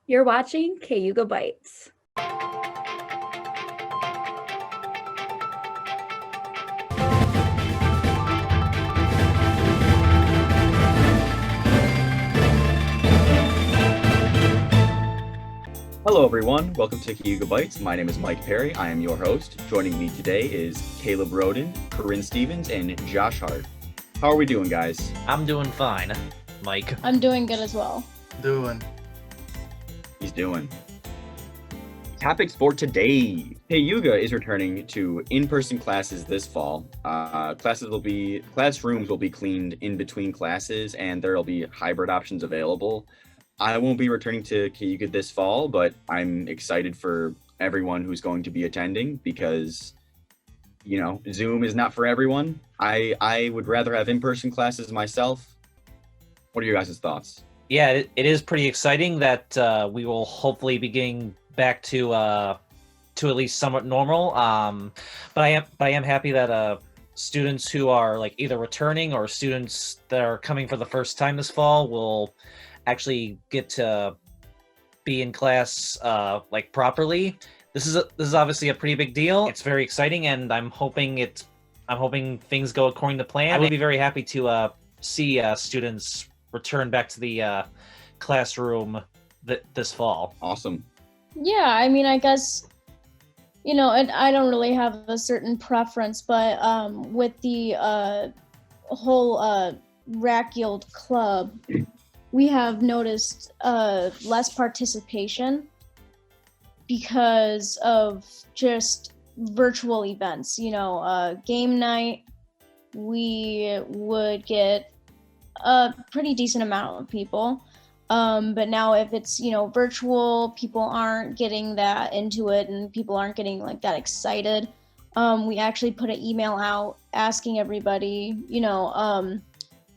You're watching Cayuga Bytes. Hello everyone, welcome to Cayuga Bytes. My name is Mike Perry, I am your host. Joining me today is Caleb Roden, Corinne Stevens, and Josh Hart. How are we doing, guys? I'm doing fine, Mike. I'm doing good as well. He's doing. Topics for today. Cayuga is returning to in-person classes this fall. Classrooms will be cleaned in between classes, and there will be hybrid options available. I won't be returning to Cayuga this fall, but I'm excited for everyone who's going to be attending because, you know, Zoom is not for everyone. I would rather have in-person classes myself. What are your guys' thoughts? Yeah, it is pretty exciting that we will hopefully be getting back to at least somewhat normal. But I am happy that students who are like either returning or students that are coming for the first time this fall will actually get to be in class like properly. This is obviously a pretty big deal. It's very exciting, and I'm hoping things go according to plan. I would be very happy to see students return back to the classroom this fall. Awesome. Yeah, I mean, I guess, you know, I don't really have a certain preference, but with the whole Rack Guild Club, we have noticed less participation because of just virtual events. You know, game night, we would get a pretty decent amount of people. But now if it's, you know, virtual, people aren't getting that into it and people aren't getting like that excited. We actually put an email out asking everybody, you know,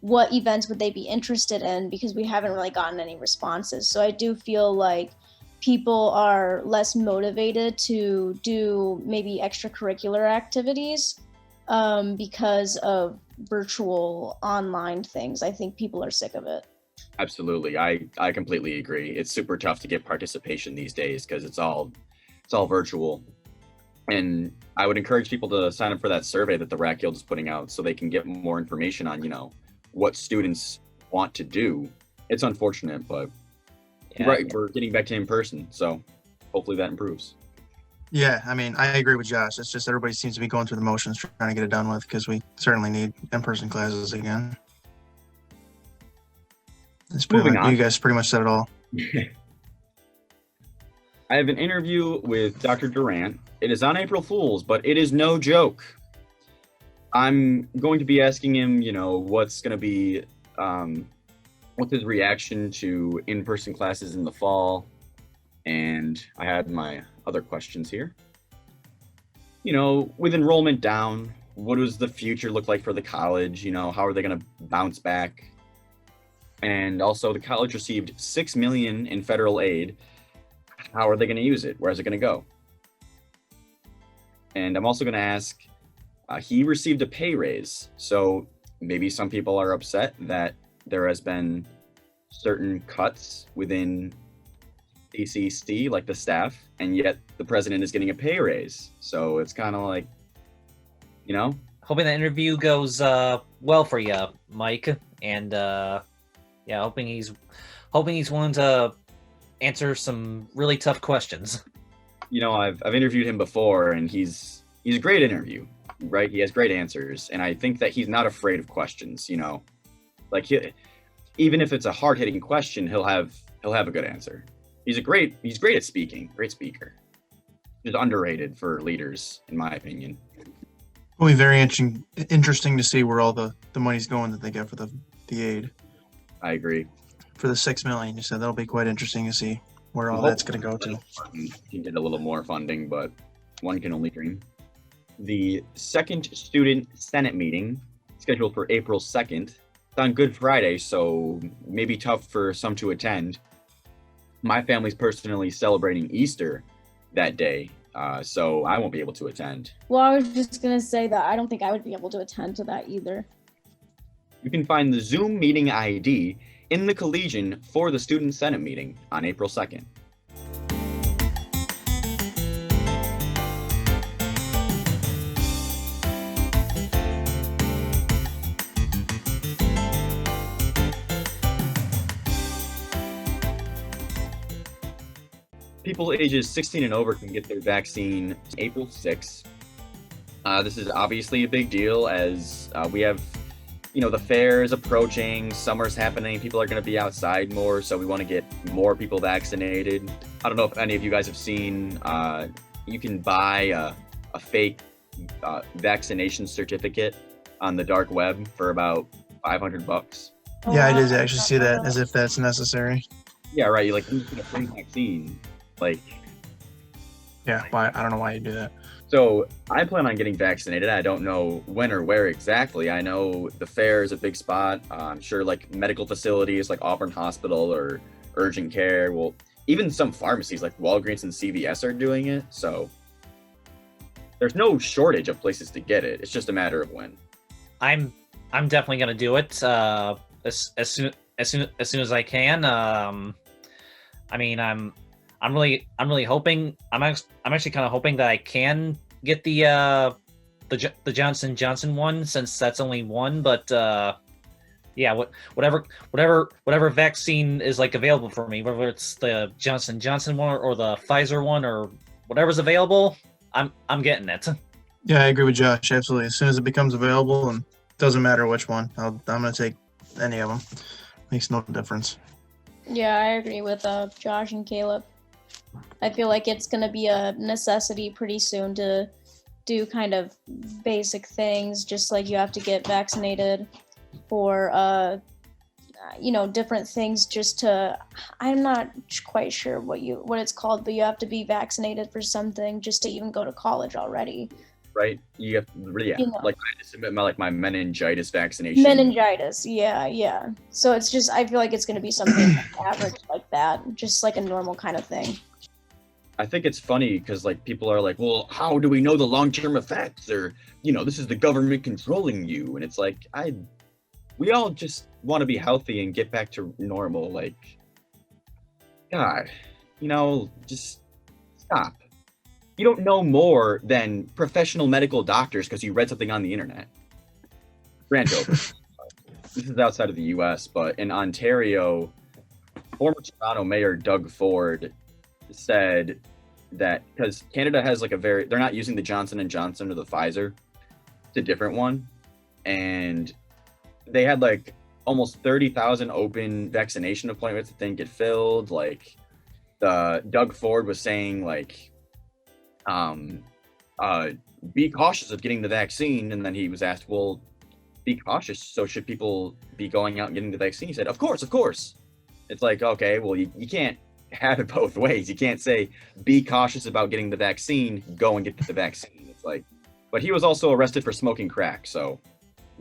what events would they be interested in, because we haven't really gotten any responses. So I do feel like people are less motivated to do maybe extracurricular activities because of virtual online things. I think people are sick of it. Absolutely. I completely agree. It's super tough to get participation these days because it's all virtual. And I would encourage people to sign up for that survey that the Rack Guild is putting out so they can get more information on, you know, what students want to do. It's unfortunate, but right, we're getting back to in person, so hopefully that improves. Yeah, I mean, I agree with Josh. It's just everybody seems to be going through the motions trying to get it done with, because we certainly need in-person classes again. Moving on. You guys pretty much said it all. I have an interview with Dr. Durant. It is on April Fool's, but it is no joke. I'm going to be asking him, you know, what's going to be, what's his reaction to in-person classes in the fall. And I had my other questions here. You know, with enrollment down, what does the future look like for the college? You know, how are they going to bounce back? And also, the college received $6 million in federal aid. How are they going to use it? Where's it going to go? And I'm also going to ask, he received a pay raise. So maybe some people are upset that there has been certain cuts within CCC, like the staff, and yet the president is getting a pay raise. So it's kind of like, you know. Hoping the interview goes well for you, Mike, and yeah, hoping he's willing to answer some really tough questions. You know, I've interviewed him before, and he's a great interview, right? He has great answers, and I think that he's not afraid of questions. You know, like even if it's a hard-hitting question, he'll have a good answer. He's great at speaking, great speaker. He's underrated for leaders, in my opinion. It'll be very interesting to see where all the money's going that they get for the aid. I agree. For the $6 million, you said that'll be quite interesting to see where all that's going to go to. You can get a little more funding, but one can only dream. The second student senate meeting, scheduled for April 2nd, it's on Good Friday, so maybe tough for some to attend. My family's personally celebrating Easter that day, so I won't be able to attend. Well, I was just going to say that I don't think I would be able to attend to that either. You can find the Zoom meeting ID in the Collegian for the Student Senate meeting on April 2nd. People ages 16 and over can get their vaccine April 6th. This is obviously a big deal as we have, the fair is approaching, summer's happening, people are going to be outside more, so we want to get more people vaccinated. I don't know if any of you guys have seen, you can buy a fake vaccination certificate on the dark web for about $500. Yeah, I did actually see that, as if that's necessary. Yeah, right. You get a free vaccine. Yeah, why? I don't know why you do that. So I plan on getting vaccinated. I don't know when or where exactly. I know the fair is a big spot. I'm sure medical facilities like Auburn Hospital or urgent care. Well, even some pharmacies like Walgreens and CVS are doing it. So there's no shortage of places to get it. It's just a matter of when. I'm definitely gonna do it as soon as I can. I'm really hoping. I'm actually kind of hoping that I can get the Johnson & Johnson one, since that's only one. But yeah, whatever vaccine is available for me, whether it's the Johnson & Johnson one or the Pfizer one or whatever's available, I'm getting it. Yeah, I agree with Josh. Absolutely. As soon as it becomes available, and doesn't matter which one, I'm gonna take any of them. Makes no difference. Yeah, I agree with Josh and Caleb. I feel like it's going to be a necessity pretty soon to do kind of basic things, just like you have to get vaccinated for, different things just to, I'm not quite sure what it's called, but you have to be vaccinated for something just to even go to college already. Right? You have I had to submit my meningitis vaccination. Meningitis, yeah. So it's just, I feel like it's going to be something average like that, just like a normal kind of thing. I think it's funny because people are well, how do we know the long-term effects? Or, this is the government controlling you. And it's we all just want to be healthy and get back to normal. God, just stop. You don't know more than professional medical doctors because you read something on the internet. Grant over. This is outside of the US, but in Ontario, former Toronto Mayor Doug Ford said that because Canada has they're not using the Johnson & Johnson or the Pfizer, it's a different one, and they had almost 30,000 open vaccination appointments that didn't get filled. Doug Ford was saying be cautious of getting the vaccine, and then he was asked, well, be cautious, so should people be going out and getting the vaccine? He said, of course. It's okay, well, you can't have it both ways. You can't say be cautious about getting the vaccine, go and get the vaccine. It's but he was also arrested for smoking crack. So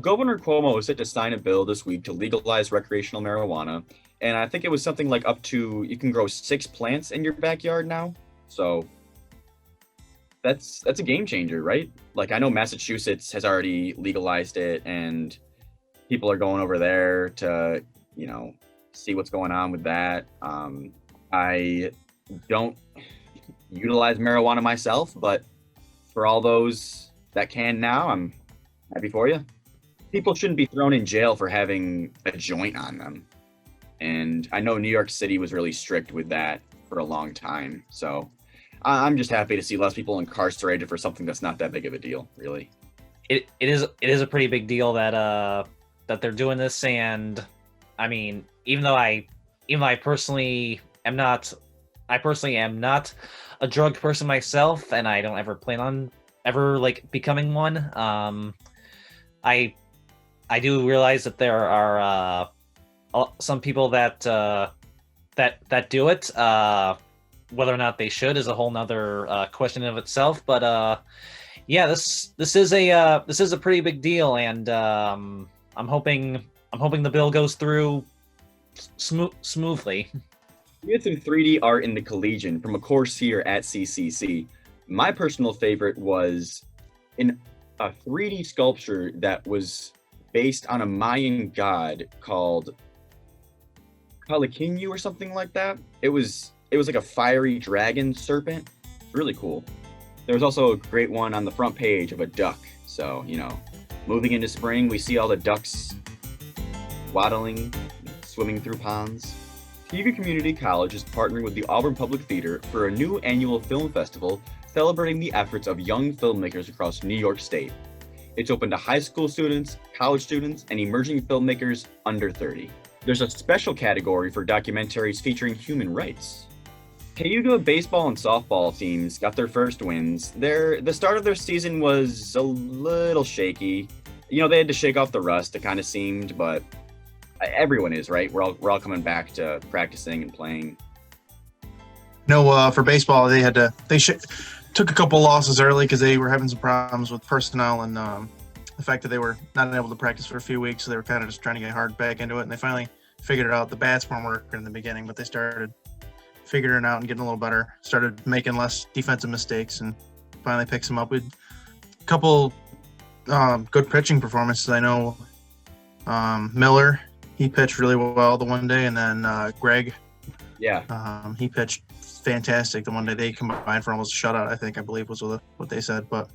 Governor Cuomo is set to sign a bill this week to legalize recreational marijuana, and I think it was something up to, you can grow 6 plants in your backyard now. So that's a game changer, right? I know Massachusetts has already legalized it, and people are going over there to see what's going on with that. I don't utilize marijuana myself, but for all those that can now, I'm happy for you. People shouldn't be thrown in jail for having a joint on them. And I know New York City was really strict with that for a long time. So I'm just happy to see less people incarcerated for something that's not that big of a deal, really. It is a pretty big deal that they're doing this, and even though I personally am not a drug person myself, and I don't ever plan on ever becoming one. I do realize that there are some people that do it. Whether or not they should is a whole nother question of itself. But yeah, this is a pretty big deal, and I'm hoping the bill goes through smoothly. We had some 3D art in the Collegian from a course here at CCC. My personal favorite was a 3D sculpture that was based on a Mayan god called Collegian or something like that. It was like a fiery dragon serpent. Really cool. There was also a great one on the front page of a duck. So, moving into spring, we see all the ducks waddling, swimming through ponds. Cayuga Community College is partnering with the Auburn Public Theater for a new annual film festival celebrating the efforts of young filmmakers across New York State. It's open to high school students, college students, and emerging filmmakers under 30. There's a special category for documentaries featuring human rights. Cayuga baseball and softball teams got their first wins. The start of their season was a little shaky. They had to shake off the rust, it kind of seemed, but everyone is, right? We're all coming back to practicing and playing. No, for baseball, they took a couple losses early because they were having some problems with personnel and the fact that they were not able to practice for a few weeks. So they were kind of just trying to get hard back into it, and they finally figured it out. The bats weren't working in the beginning, but they started figuring it out and getting a little better. Started making less defensive mistakes, and finally picks them up with a couple good pitching performances. I know Miller, he pitched really well the one day, and then Greg, he pitched fantastic the one day. They combined for almost a shutout, I believe was what they said. But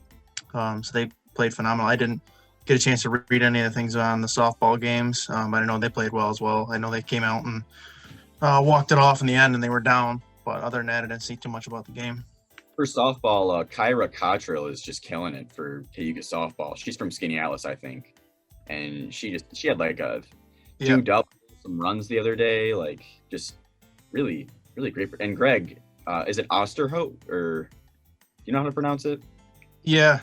so they played phenomenal. I didn't get a chance to read any of the things on the softball games, but I know they played well as well. I know they came out and walked it off in the end, and they were down. But other than that, I didn't see too much about the game. For softball, Kyra Cottrell is just killing it for Cayuga softball. She's from Skinny Alice, I think, and she had like a two doubles, some runs the other day, like just really, really great. And Greg, is it Osterhout, or do you know how to pronounce it? Yeah,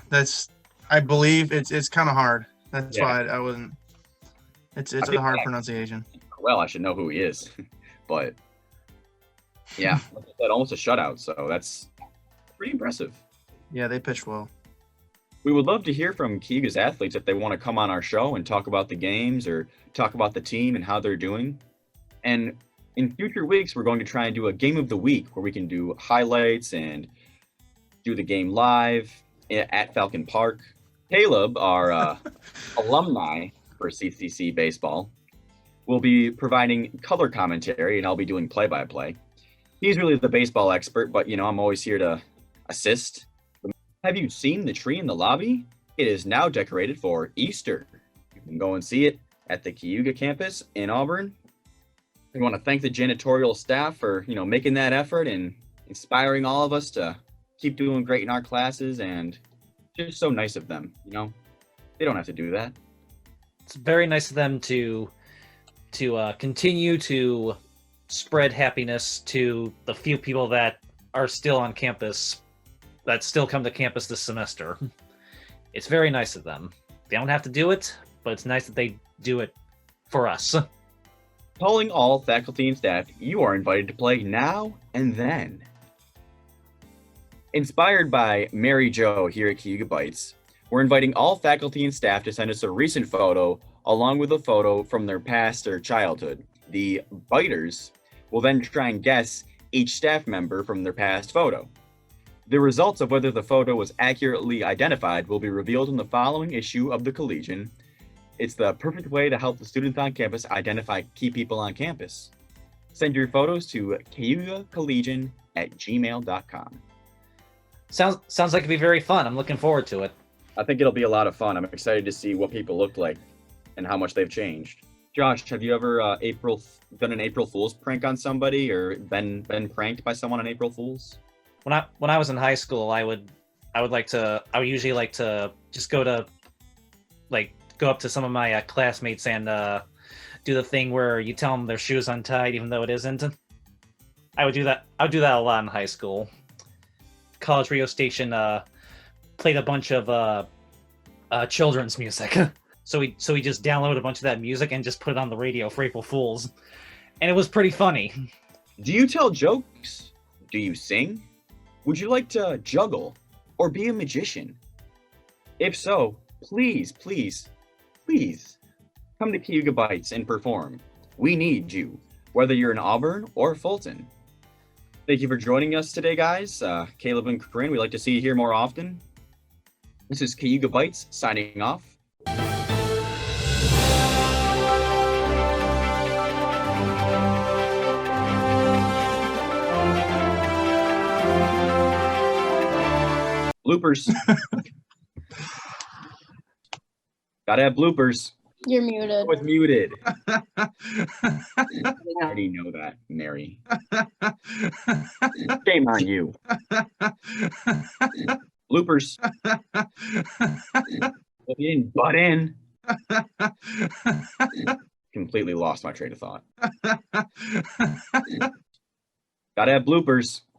I believe it's kind of hard. That's why I wasn't. It's a hard pronunciation. Well, I should know who he is, but yeah, like I said, almost a shutout. So that's pretty impressive. Yeah, they pitched well. We would love to hear from Cayuga's athletes if they want to come on our show and talk about the games or talk about the team and how they're doing. And in future weeks, we're going to try and do a game of the week where we can do highlights and do the game live at Falcon Park. Caleb, our alumni for CCC baseball, will be providing color commentary, and I'll be doing play-by-play. He's really the baseball expert, but I'm always here to assist. Have you seen the tree in the lobby? It is now decorated for Easter. You can go and see it at the Cayuga campus in Auburn. We want to thank the janitorial staff for, making that effort and inspiring all of us to keep doing great in our classes, and just so nice of them, They don't have to do that. It's very nice of them to continue to spread happiness to the few people that are still on campus, that still come to campus this semester. It's very nice of them. They don't have to do it, but it's nice that they do it for us. Calling all faculty and staff, you are invited to play now and then. Inspired by Mary Jo here at Cayuga Bytes, we're inviting all faculty and staff to send us a recent photo along with a photo from their past or childhood. The Byters will then try and guess each staff member from their past photo. The results of whether the photo was accurately identified will be revealed in the following issue of the Collegian. It's the perfect way to help the students on campus identify key people on campus. Send your photos to cayugacollegian@gmail.com. Sounds like it'd be very fun. I'm looking forward to it. I think it'll be a lot of fun. I'm excited to see what people look like and how much they've changed. Josh, have you ever done an April Fool's prank on somebody, or been pranked by someone on April Fool's? When I was in high school, I would usually like to just go up to some of my classmates and do the thing where you tell them their shoe's untied even though it isn't. I would do that a lot in high school. College radio station played a bunch of children's music. So we just downloaded a bunch of that music and just put it on the radio for April Fools. And it was pretty funny. Do you tell jokes? Do you sing? Would you like to juggle or be a magician? If so, please come to Cayuga Bytes and perform. We need you, whether you're in Auburn or Fulton. Thank you for joining us today, guys. Caleb and Corinne, we'd like to see you here more often. This is Cayuga Bytes signing off. Bloopers. Gotta have bloopers. You're muted. I was muted. I already know that, Mary. Shame on you. Bloopers. Well, you didn't butt in. Completely lost my train of thought. Gotta have bloopers.